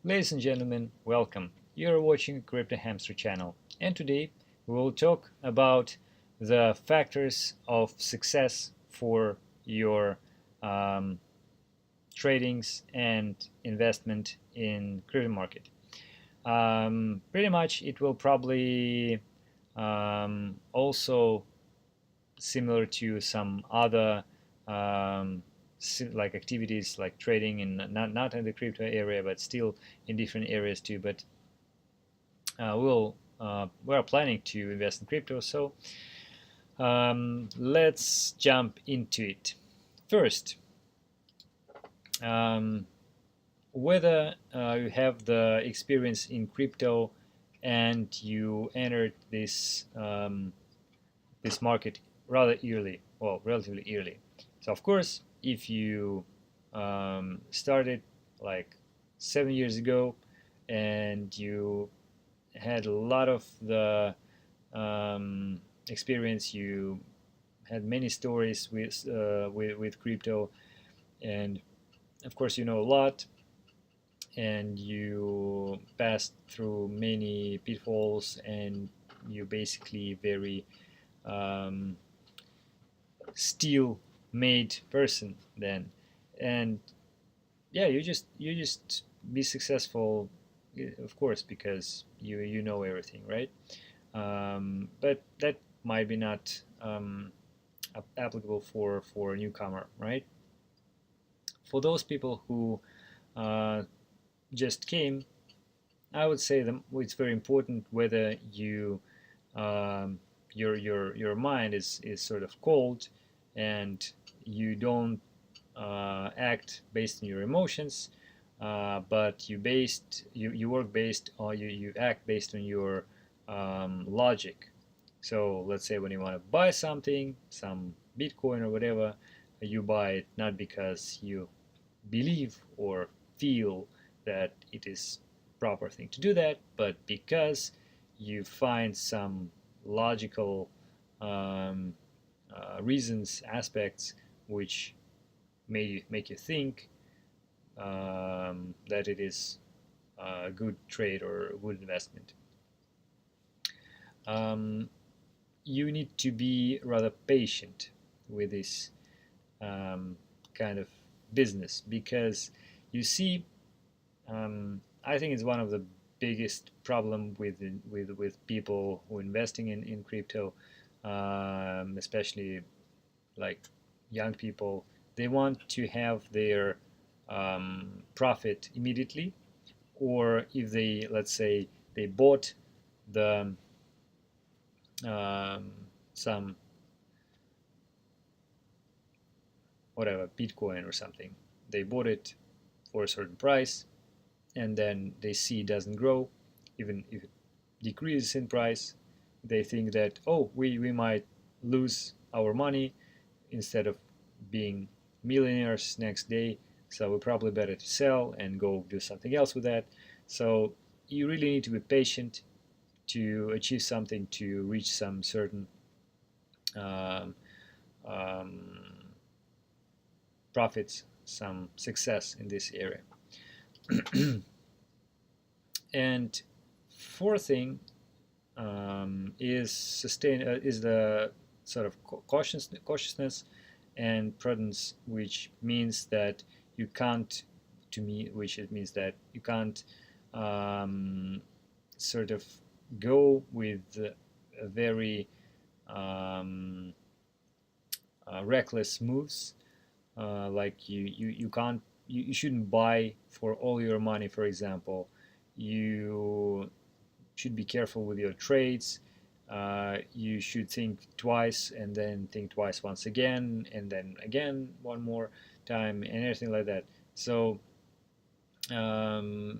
Ladies and gentlemen, welcome. You are watching Crypto Hamster channel, and today we will talk about the factors of success for your um, tradings and investment in crypto market. Pretty much, it will probably also similar to some other um, like activities like trading in not in the crypto area but still in different areas too, but we're planning to invest in crypto, so let's jump into it. First, um, whether you have the experience in crypto and you entered this market rather early, well, relatively early. So of course, if you started like 7 years ago and you had a lot of the experience, you had many stories with crypto, and of course you know a lot, and you passed through many pitfalls, and you basically very um, steel made person then, and yeah, you just be successful, of course, because you know everything, right? But that might be not applicable for a newcomer, right? For those people who uh, just came, I would say that it's very important whether um, your mind is sort of cold, and you don't act based on your emotions, but you work based, or you act based on your logic. So let's say when you want to buy something, some Bitcoin or whatever, you buy it not because you believe or feel that it is proper thing to do that, but because you find some logical um, reasons, aspects which make you think that it is a good trade or a good investment. Um, you need to be rather patient with this um, kind of business, because you see, I think it's one of the biggest problem with people who are investing in crypto, especially like young people. They want to have their profit immediately, or if they, let's say, they bought the um, some whatever Bitcoin or something, they bought it for a certain price, and then they see it doesn't grow, even if it decreases in price. They think that, oh, we might lose our money instead of being millionaires next day, so we're probably better to sell and go do something else with that. So you really need to be patient to achieve something, to reach some certain um, um, profits, some success in this area. And fourth thing is the sort of cautiousness and prudence, which means that you can't, to me, which it means that you can't um, sort of go with a very um, reckless moves. Like you can't, you shouldn't buy for all your money, for example. You should be careful with your trades. You should think twice, and then think twice once again, and then again one more time, and everything like that. So um,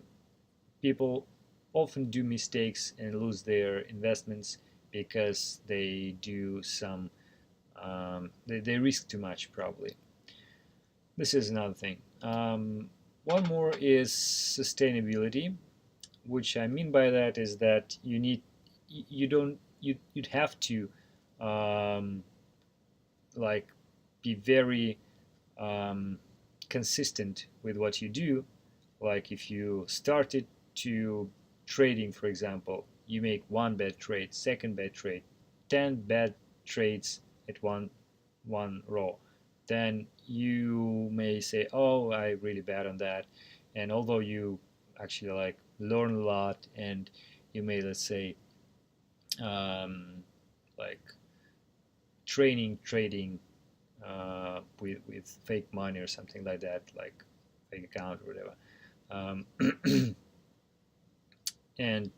people often do mistakes and lose their investments because they do some they risk too much, probably. This is another thing. One more is sustainability. Which I mean by that is that you don't you'd have to um, like be very um, consistent with what you do, Like if you started to trading, for example, you make one bad trade, second bad trade, 10 bad trades at one row, then you may say, oh, I really bad on that. And although you actually like learn a lot, and you may, let's say, um, like trading with fake money or something like that, like fake account or whatever. Um, and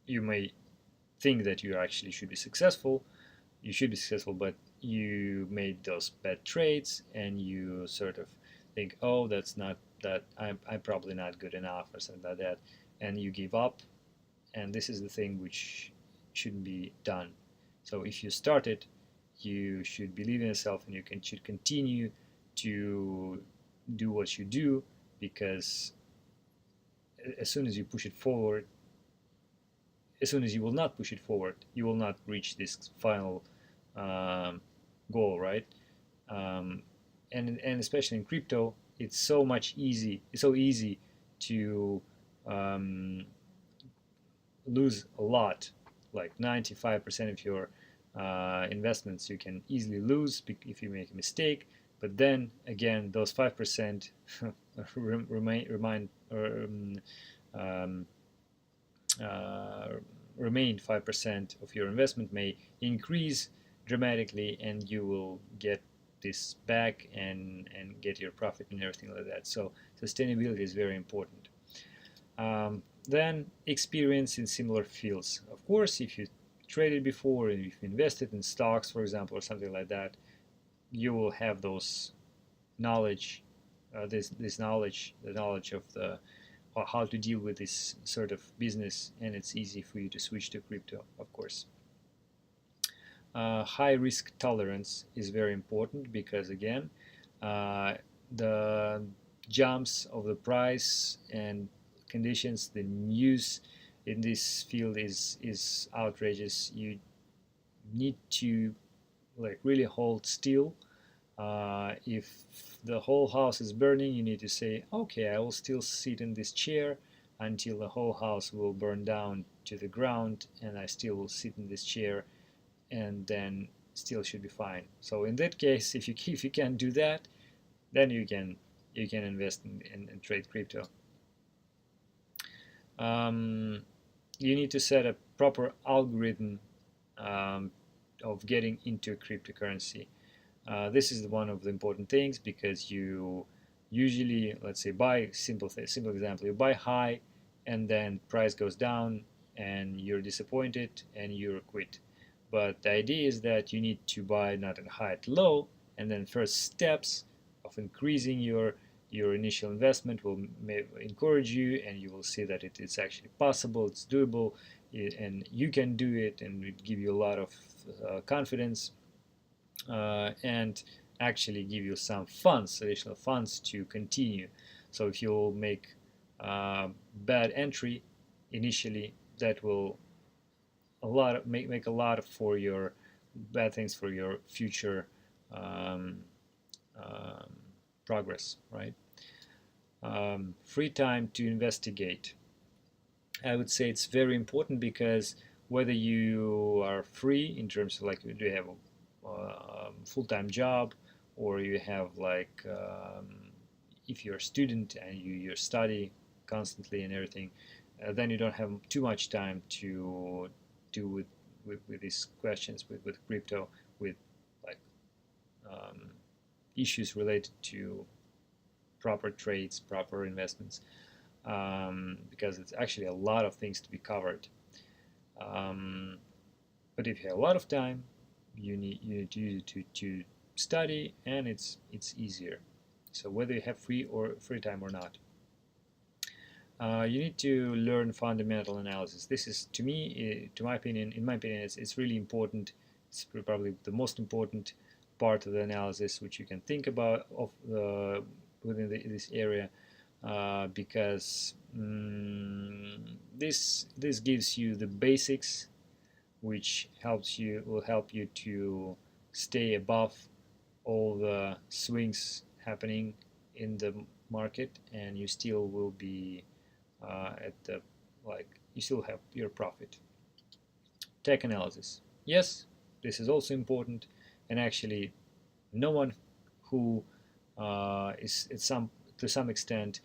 you may think that you actually should be successful. You should be successful, but you made those bad trades, and you sort of think, oh, that's not that I'm probably not good enough or something like that, and you give up. And this is the thing which shouldn't be done. So if you started, you should believe in yourself, and should continue to do what you do, because as soon as you push it forward, as soon as you will not push it forward, you will not reach this final um, goal, right? Um, and especially in crypto, it's so easy to um, lose a lot, like 95% of your investments you can easily lose if you make a mistake. But then again, those 5% remind um, uh, remained 5% of your investment may increase dramatically, and you will get this back and get your profit and everything like that. So sustainability is very important. Then experience in similar fields. Of course, if you traded before and you've invested in stocks, for example, or something like that, you will have those knowledge, this knowledge, the knowledge of the how to deal with this sort of business, and it's easy for you to switch to crypto, of course. High risk tolerance is very important, because again, uh, the jumps of the price and conditions, the news in this field is outrageous. You need to like really hold still. If the whole house is burning, you need to say, okay, I will still sit in this chair until the whole house will burn down to the ground, and I still will sit in this chair, and then still should be fine. So in that case, if you can't do that, then you can invest in trade crypto. Um, you need to set a proper algorithm um, of getting into cryptocurrency. This is one of the important things, because you usually, let's say, buy simple example, you buy high, and then price goes down, and you're disappointed and you quit. But the idea is that you need to buy not at high, at low, and then first steps of increasing your initial investment will encourage you, and you will see that it's actually possible, it's doable, and you can do it, and it give you a lot of confidence, and actually give you some funds, additional funds to continue. So if you make bad entry initially, that will make a lot for your bad things for your future um, um, progress, right? Free time to investigate. I would say it's very important, because whether you are free in terms of like, do you have a full-time job, or you have like if you're a student and you study constantly and everything, then you don't have too much time to do with these questions with crypto, with like um, issues related to proper trades, proper investments, because it's actually a lot of things to be covered. Um, but if you have a lot of time, you need to use it to study, and it's easier. So whether you have free time or not, you need to learn fundamental analysis. This is, to me, to my opinion, in my opinion, it's really important. It's probably the most important part of the analysis which you can think about of within this area, because this gives you the basics, which will help you to stay above all the swings happening in the market, and you still will be at the you still have your profit. Tech analysis. Yes, this is also important, and actually, no one who is to some extent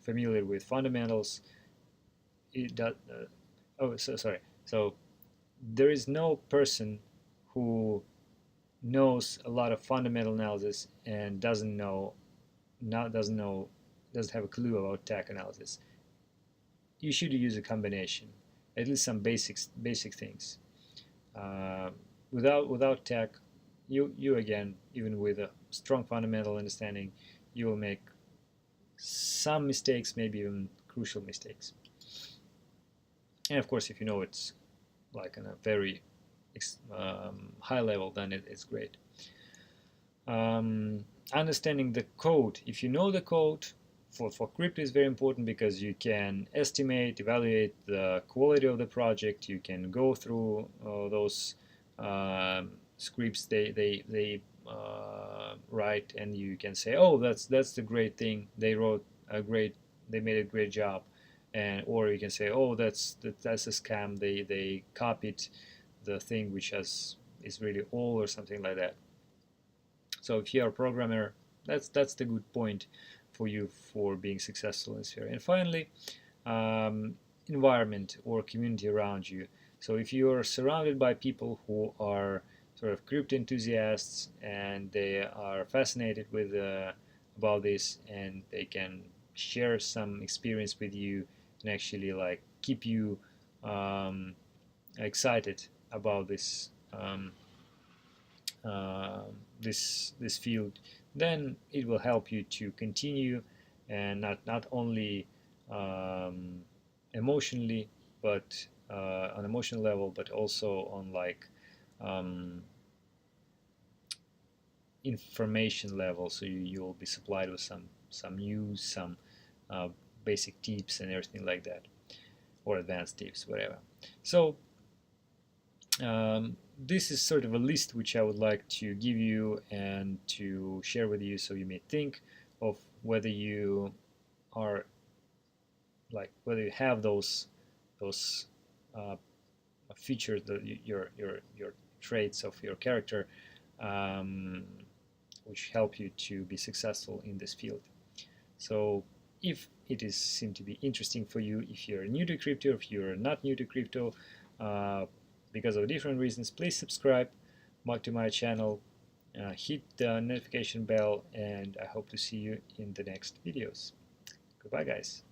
familiar with fundamentals. It does, oh, so sorry. So there is no person who knows a lot of fundamental analysis and doesn't have a clue about tech analysis. You should use a combination, at least some basic things. Uh, without tech, you again, even with a strong fundamental understanding, you will make some mistakes, maybe even crucial mistakes. And of course, if you know it's like on a very high level, then it's great. Understanding the code. If you know the code, for crypto is very important because you can estimate, evaluate the quality of the project. You can go through those scripts they write, and you can say, oh, that's the great thing they wrote. They made a great job. And or you can say, oh, that's a scam. They copied the thing which is really old or something like that. So if you're a programmer, that's the good point for you for being successful in this area. And finally, environment or community around you. So if you're surrounded by people who are sort of crypto enthusiasts and they are fascinated with about this, and they can share some experience with you and actually like keep you excited about uh, this field, then it will help you to continue, and not only um, emotionally, but on emotional level, but also on like um, information level. So you will be supplied with some news, some uh, basic tips and everything like that, or advanced tips, whatever. So this is sort of a list which I would like to give you and to share with you, so you may think of whether you are whether you have those uh, features, your traits of your character, um, which help you to be successful in this field. So if it is seem to be interesting for you, if you're new to crypto, if you're not new to crypto, uh, because of different reasons, please subscribe to my channel, hit the notification bell, and I hope to see you in the next videos. Goodbye, guys.